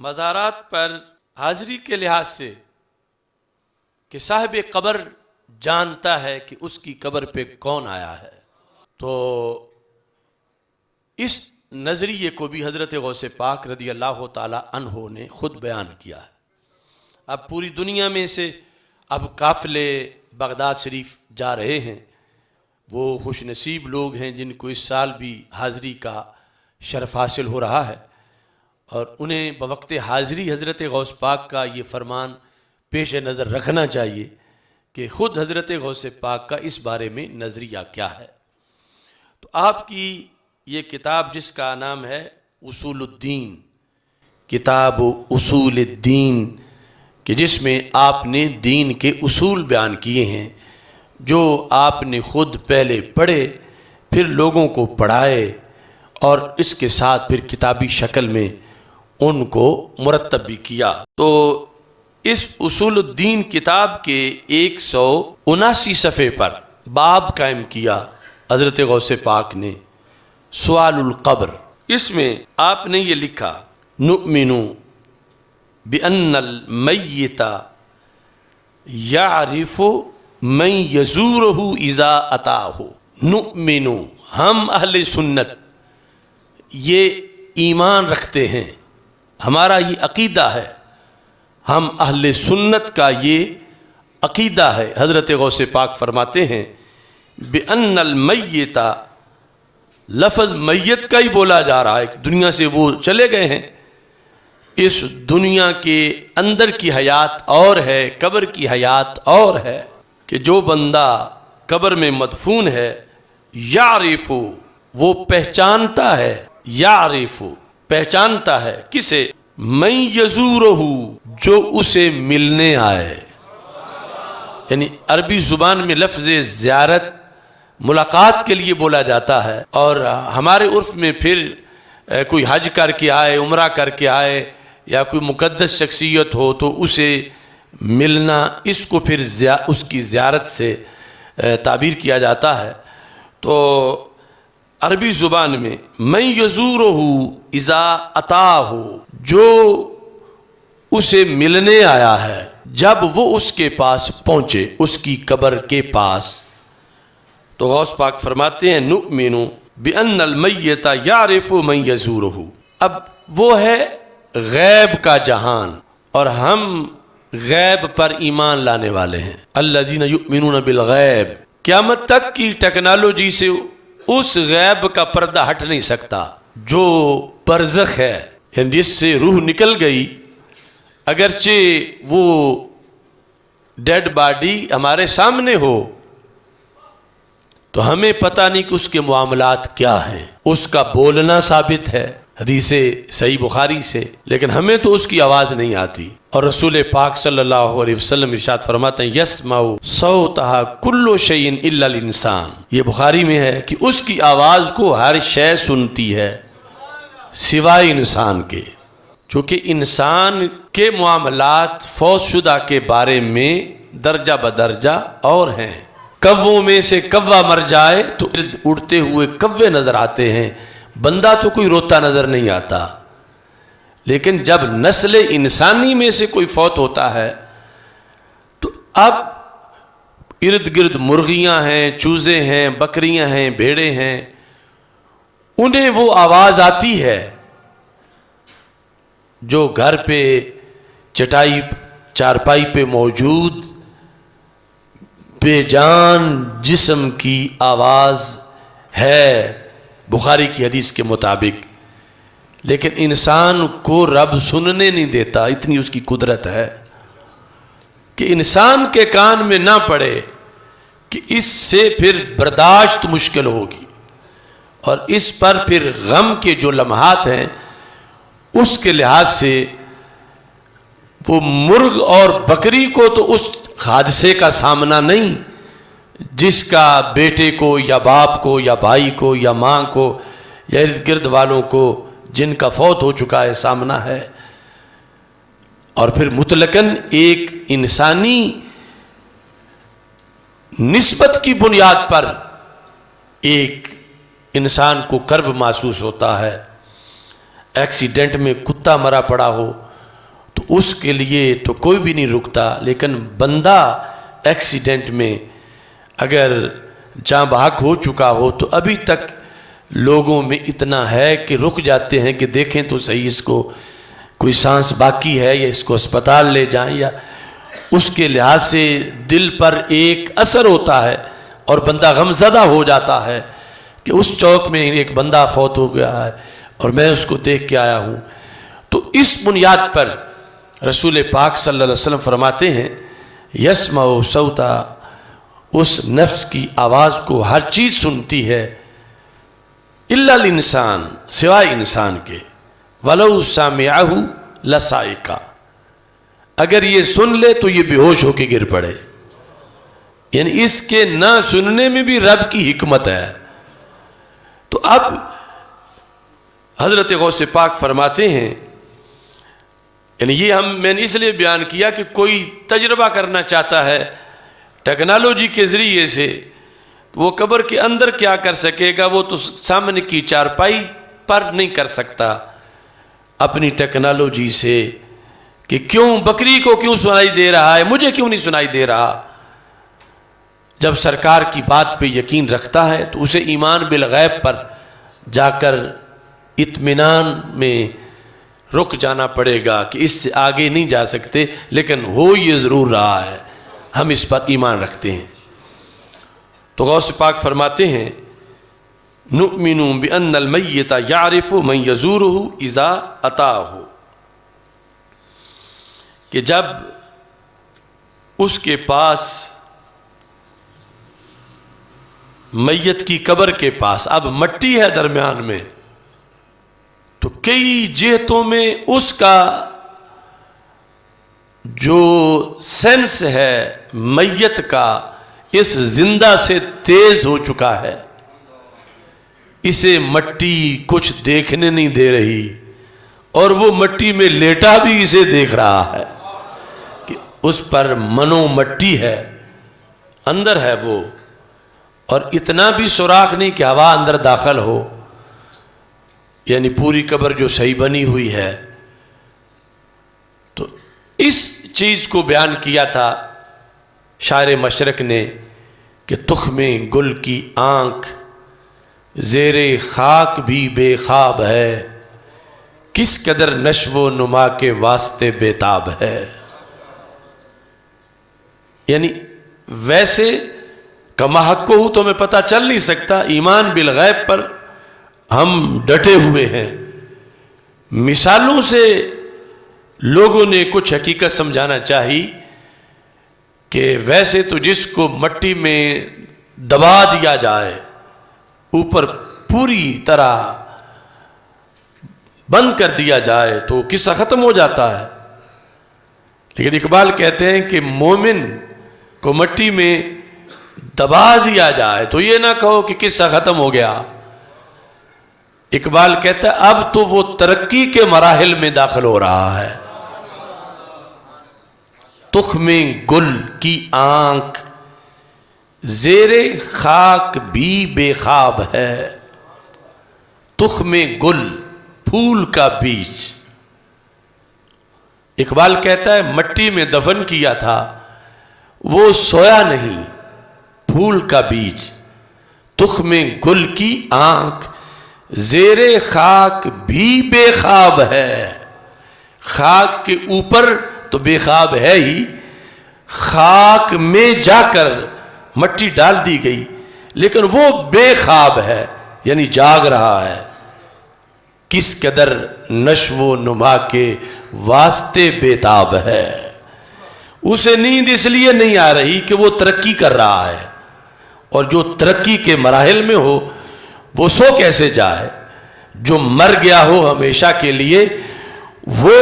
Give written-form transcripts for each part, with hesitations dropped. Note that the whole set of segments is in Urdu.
مزارات پر حاضری کے لحاظ سے کہ صاحب قبر جانتا ہے کہ اس کی قبر پہ کون آیا ہے، تو اس نظریے کو بھی حضرت غوث پاک رضی اللہ تعالی عنہ نے خود بیان کیا ہے۔ اب پوری دنیا میں سے اب قافلے بغداد شریف جا رہے ہیں، وہ خوش نصیب لوگ ہیں جن کو اس سال بھی حاضری کا شرف حاصل ہو رہا ہے، اور انہیں بوقت حاضری حضرت غوث پاک کا یہ فرمان پیش نظر رکھنا چاہیے کہ خود حضرت غوث پاک کا اس بارے میں نظریہ کیا ہے۔ تو آپ کی یہ کتاب جس کا نام ہے اصول الدین، کتاب اصول الدین، کہ جس میں آپ نے دین کے اصول بیان کیے ہیں جو آپ نے خود پہلے پڑھے، پھر لوگوں کو پڑھائے، اور اس کے ساتھ پھر کتابی شکل میں ان کو مرتب بھی کیا۔ تو اس اصول الدین کتاب کے 179 صفحے پر باب قائم کیا حضرت غوث پاک نے، سوال القبر۔ اس میں آپ نے یہ لکھا، نؤمن بأن المیت یعرف من یزورہ اذا اتاہ۔ نؤمن، ہم اہل سنت یہ ایمان رکھتے ہیں، ہمارا یہ عقیدہ ہے، ہم اہل سنت کا یہ عقیدہ ہے۔ حضرت غوث پاک فرماتے ہیں بأن المیت، لفظ میت کا ہی بولا جا رہا ہے، دنیا سے وہ چلے گئے ہیں، اس دنیا کے اندر کی حیات اور ہے، قبر کی حیات اور ہے، کہ جو بندہ قبر میں مدفون ہے، یعرف، وہ پہچانتا ہے، یعرف پہچانتا ہے، کسے؟ من یزورہ، جو اسے ملنے آئے۔ یعنی عربی زبان میں لفظ زیارت ملاقات کے لیے بولا جاتا ہے، اور ہمارے عرف میں پھر کوئی حج کر کے آئے، عمرہ کر کے آئے، یا کوئی مقدس شخصیت ہو تو اسے ملنا، اس کو پھر اس کی زیارت سے تعبیر کیا جاتا ہے۔ تو عربی زبان میں من یزورہ اذا اتاہ، جو اسے ملنے آیا ہے جب وہ اس کے پاس پہنچے، اس کی قبر کے پاس۔ تو غوث پاک فرماتے ہیں نؤمن بأن المیت یعرف من یزورہ۔ اب وہ ہے غیب کا جہان، اور ہم غیب پر ایمان لانے والے ہیں۔ الذین یؤمنون بالغیب، قیامت تک کی ٹیکنالوجی سے اس غیب کا پردہ ہٹ نہیں سکتا جو برزخ ہے، یعنی جس سے روح نکل گئی، اگرچہ وہ ڈیڈ باڈی ہمارے سامنے ہو تو ہمیں پتہ نہیں کہ اس کے معاملات کیا ہیں، اس کا بولنا ثابت ہے حدیث صحیح بخاری سے، لیکن ہمیں تو اس کی آواز نہیں آتی۔ اور رسول پاک صلی اللہ علیہ وسلم ارشاد فرماتے ہیں یسمع صوتہا کل شیء الا الانسان، یہ بخاری میں ہے کہ اس کی آواز کو ہر شے سنتی ہے سوائے انسان کے، چونکہ انسان کے معاملات فوت شدہ کے بارے میں درجہ بدرجہ اور ہیں۔ کووں میں سے کوا مر جائے تو اڑتے ہوئے کوے نظر آتے ہیں، بندہ تو کوئی روتا نظر نہیں آتا، لیکن جب نسل انسانی میں سے کوئی فوت ہوتا ہے تو اب ارد گرد مرغیاں ہیں، چوزے ہیں، بکریاں ہیں، بھیڑے ہیں، انہیں وہ آواز آتی ہے جو گھر پہ چٹائی چارپائی پہ موجود بے جان جسم کی آواز ہے بخاری کی حدیث کے مطابق، لیکن انسان کو رب سننے نہیں دیتا، اتنی اس کی قدرت ہے کہ انسان کے کان میں نہ پڑے کہ اس سے پھر برداشت مشکل ہوگی، اور اس پر پھر غم کے جو لمحات ہیں اس کے لحاظ سے وہ مرغ اور بکری کو تو اس حادثے کا سامنا نہیں جس کا بیٹے کو یا باپ کو یا بھائی کو یا ماں کو یا ارد گرد والوں کو جن کا فوت ہو چکا ہے سامنا ہے۔ اور پھر مطلقاً ایک انسانی نسبت کی بنیاد پر ایک انسان کو کرب محسوس ہوتا ہے۔ ایکسیڈنٹ میں کتا مرا پڑا ہو اس کے لیے تو کوئی بھی نہیں رکتا، لیکن بندہ ایکسیڈنٹ میں اگر جاں بحق ہو چکا ہو تو ابھی تک لوگوں میں اتنا ہے کہ رک جاتے ہیں کہ دیکھیں تو صحیح اس کو کوئی سانس باقی ہے یا اس کو اسپتال لے جائیں، یا اس کے لحاظ سے دل پر ایک اثر ہوتا ہے اور بندہ غمزدہ ہو جاتا ہے کہ اس چوک میں ایک بندہ فوت ہو گیا ہے اور میں اس کو دیکھ کے آیا ہوں۔ تو اس بنیاد پر رسول پاک صلی اللہ علیہ وسلم فرماتے ہیں یسمع صوتا، اس نفس کی آواز کو ہر چیز سنتی ہے، الا الانسان، سوائے انسان کے، ولو سامعہ لصائقہ، اگر یہ سن لے تو یہ بے ہوش ہو کے گر پڑے۔ یعنی اس کے نہ سننے میں بھی رب کی حکمت ہے۔ تو اب حضرت غوث پاک فرماتے ہیں، یعنی یہ میں نے اس لیے بیان کیا کہ کوئی تجربہ کرنا چاہتا ہے ٹیکنالوجی کے ذریعے سے، وہ قبر کے اندر کیا کر سکے گا، وہ تو سامنے کی چارپائی پر نہیں کر سکتا اپنی ٹیکنالوجی سے، کہ کیوں بکری کو کیوں سنائی دے رہا ہے، مجھے کیوں نہیں سنائی دے رہا۔ جب سرکار کی بات پہ یقین رکھتا ہے تو اسے ایمان بالغیب پر جا کر اطمینان میں رک جانا پڑے گا کہ اس سے آگے نہیں جا سکتے، لیکن ہو یہ ضرور رہا ہے، ہم اس پر ایمان رکھتے ہیں۔ تو غوث پاک فرماتے ہیں نؤمن بأن المیت یعرف من یزورہ اذا اتاہ، کہ جب اس کے پاس میت کی قبر کے پاس اب مٹی ہے درمیان میں، تو کئی جہتوں میں اس کا جو سینس ہے میت کا اس زندہ سے تیز ہو چکا ہے، اسے مٹی کچھ دیکھنے نہیں دے رہی، اور وہ مٹی میں لیٹا بھی اسے دیکھ رہا ہے کہ اس پر منو مٹی ہے، اندر ہے وہ، اور اتنا بھی سوراخ نہیں کہ ہوا اندر داخل ہو، یعنی پوری قبر جو صحیح بنی ہوئی ہے۔ تو اس چیز کو بیان کیا تھا شاعر مشرق نے کہ تخم گل کی آنکھ زیر خاک بھی بے خواب ہے، کس قدر نشو و نما کے واسطے بےتاب ہے۔ یعنی ویسے کما حق کو تو ہمیں پتہ چل نہیں سکتا، ایمان بالغیب پر ہم ڈٹے ہوئے ہیں۔ مثالوں سے لوگوں نے کچھ حقیقت سمجھانا چاہی کہ ویسے تو جس کو مٹی میں دبا دیا جائے، اوپر پوری طرح بند کر دیا جائے تو قصہ ختم ہو جاتا ہے، لیکن اقبال کہتے ہیں کہ مومن کو مٹی میں دبا دیا جائے تو یہ نہ کہو کہ قصہ ختم ہو گیا۔ اقبال کہتا ہے اب تو وہ ترقی کے مراحل میں داخل ہو رہا ہے۔ تخم گل کی آنکھ زیر خاک بھی بے خواب ہے، تخم گل پھول کا بیج۔ اقبال کہتا ہے مٹی میں دفن کیا تھا، وہ سویا نہیں، پھول کا بیج۔ تخم گل کی آنکھ زیر خاک بھی بے خواب ہے، خاک کے اوپر تو بے خواب ہے ہی، خاک میں جا کر مٹی ڈال دی گئی لیکن وہ بے خواب ہے، یعنی جاگ رہا ہے۔ کس قدر نشو و نما کے واسطے بےتاب ہے، اسے نیند اس لیے نہیں آ رہی کہ وہ ترقی کر رہا ہے، اور جو ترقی کے مراحل میں ہو وہ سو کیسے جائے؟ جو مر گیا ہو ہمیشہ کے لیے وہ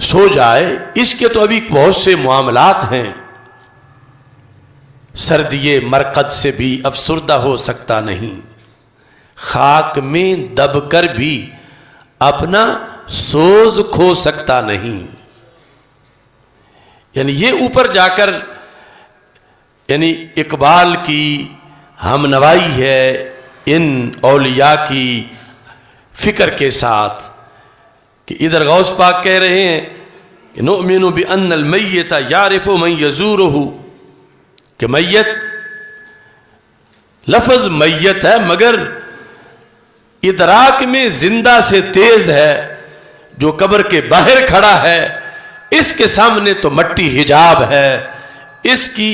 سو جائے؟ اس کے تو ابھی بہت سے معاملات ہیں۔ سردی مرقد سے بھی افسردہ ہو سکتا نہیں، خاک میں دب کر بھی اپنا سوز کھو سکتا نہیں۔ یعنی یہ اوپر جا کر یعنی اقبال کی ہم نوائی ہے ان اولیاء کی فکر کے ساتھ کہ ادھر غوث پاک کہہ رہے ہیں کہ نؤمن بأن المیت یعرف من یزورہ، کہ میت، لفظ میت ہے مگر ادراک میں زندہ سے تیز ہے، جو قبر کے باہر کھڑا ہے اس کے سامنے تو مٹی حجاب ہے، اس کی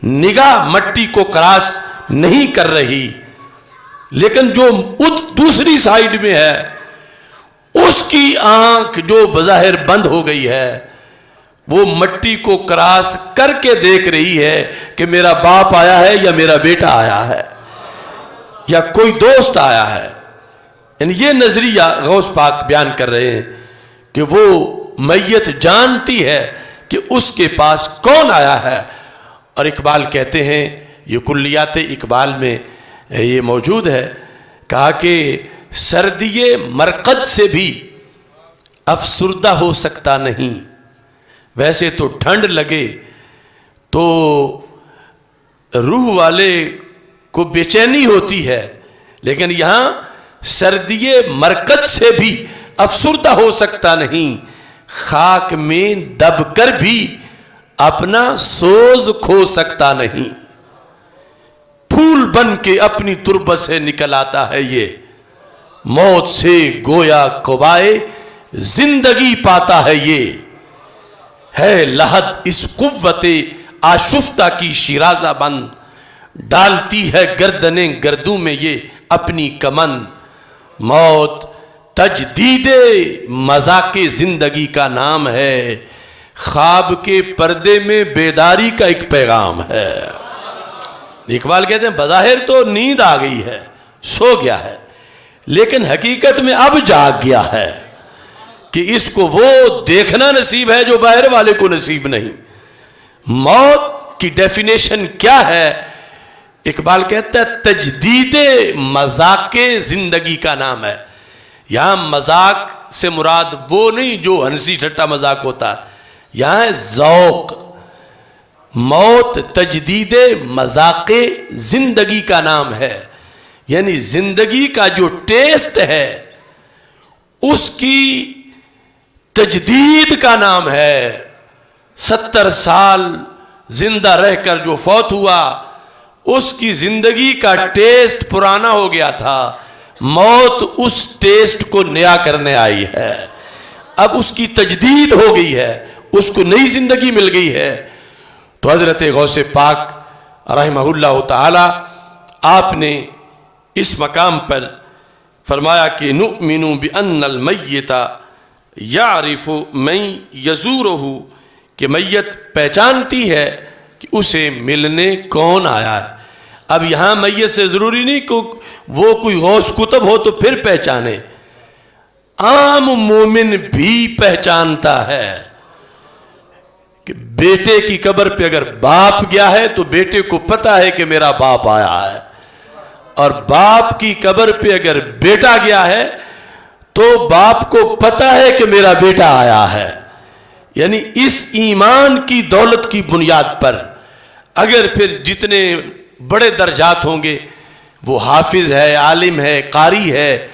نگاہ مٹی کو کراس نہیں کر رہی، لیکن جو دوسری سائیڈ میں ہے اس کی آنکھ جو بظاہر بند ہو گئی ہے وہ مٹی کو کراس کر کے دیکھ رہی ہے کہ میرا باپ آیا ہے یا میرا بیٹا آیا ہے یا کوئی دوست آیا ہے۔ یعنی یہ نظریہ غوث پاک بیان کر رہے ہیں کہ وہ میت جانتی ہے کہ اس کے پاس کون آیا ہے۔ اور اقبال کہتے ہیں، یہ کلیات اقبال میں یہ موجود ہے، کہا کہ سردی مرقد سے بھی افسردہ ہو سکتا نہیں، ویسے تو ٹھنڈ لگے تو روح والے کو بے چینی ہوتی ہے، لیکن یہاں سردی مرقد سے بھی افسردہ ہو سکتا نہیں، خاک میں دب کر بھی اپنا سوز کھو سکتا نہیں، پھول بن کے اپنی تربت سے نکل آتا ہے یہ، موت سے گویا قبائے زندگی پاتا ہے یہ، ہے لحد اس قوت آشفتہ کی شیرازہ بند، ڈالتی ہے گردنیں گردوں میں یہ اپنی کمند، موت تجدید مذاق زندگی کا نام ہے، خواب کے پردے میں بیداری کا ایک پیغام ہے۔ اقبال کہتے ہیں بظاہر تو نیند آ گئی ہے، سو گیا ہے، لیکن حقیقت میں اب جاگ گیا ہے کہ اس کو وہ دیکھنا نصیب ہے جو باہر والے کو نصیب نہیں۔ موت کی ڈیفینیشن کیا ہے؟ اقبال کہتا ہے تجدید مذاق زندگی کا نام ہے۔ یہاں مذاق سے مراد وہ نہیں جو ہنسی ٹھٹا مذاق ہوتا ہے، یہاں ہے ذوق۔ موت تجدید مذاق زندگی کا نام ہے، یعنی زندگی کا جو ٹیسٹ ہے اس کی تجدید کا نام ہے۔ 70 سال زندہ رہ کر جو فوت ہوا اس کی زندگی کا ٹیسٹ پرانا ہو گیا تھا، موت اس ٹیسٹ کو نیا کرنے آئی ہے، اب اس کی تجدید ہو گئی ہے، اس کو نئی زندگی مل گئی ہے۔ تو حضرت غوث پاک رحمہ اللہ تعالی آپ نے اس مقام پر فرمایا کہ نؤمن بأن المیت یعرف من یزورہ، کہ میت پہچانتی ہے کہ اسے ملنے کون آیا ہے۔ اب یہاں میت سے ضروری نہیں کہ وہ کوئی غوث کتب ہو تو پھر پہچانے، عام مومن بھی پہچانتا ہے کہ بیٹے کی قبر پہ اگر باپ گیا ہے تو بیٹے کو پتا ہے کہ میرا باپ آیا ہے، اور باپ کی قبر پہ اگر بیٹا گیا ہے تو باپ کو پتا ہے کہ میرا بیٹا آیا ہے۔ یعنی اس ایمان کی دولت کی بنیاد پر اگر پھر جتنے بڑے درجات ہوں گے، وہ حافظ ہے، عالم ہے، قاری ہے،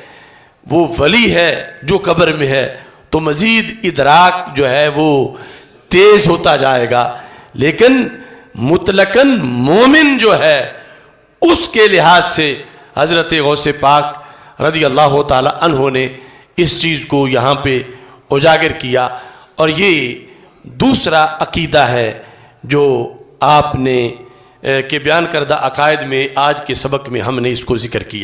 وہ ولی ہے جو قبر میں ہے، تو مزید ادراک جو ہے وہ تیز ہوتا جائے گا، لیکن مطلقاً مومن جو ہے اس کے لحاظ سے حضرت غوث پاک رضی اللہ تعالی عنہ نے اس چیز کو یہاں پہ اجاگر کیا۔ اور یہ دوسرا عقیدہ ہے جو آپ نے کہ بیان کردہ عقائد میں آج کے سبق میں ہم نے اس کو ذکر کیا۔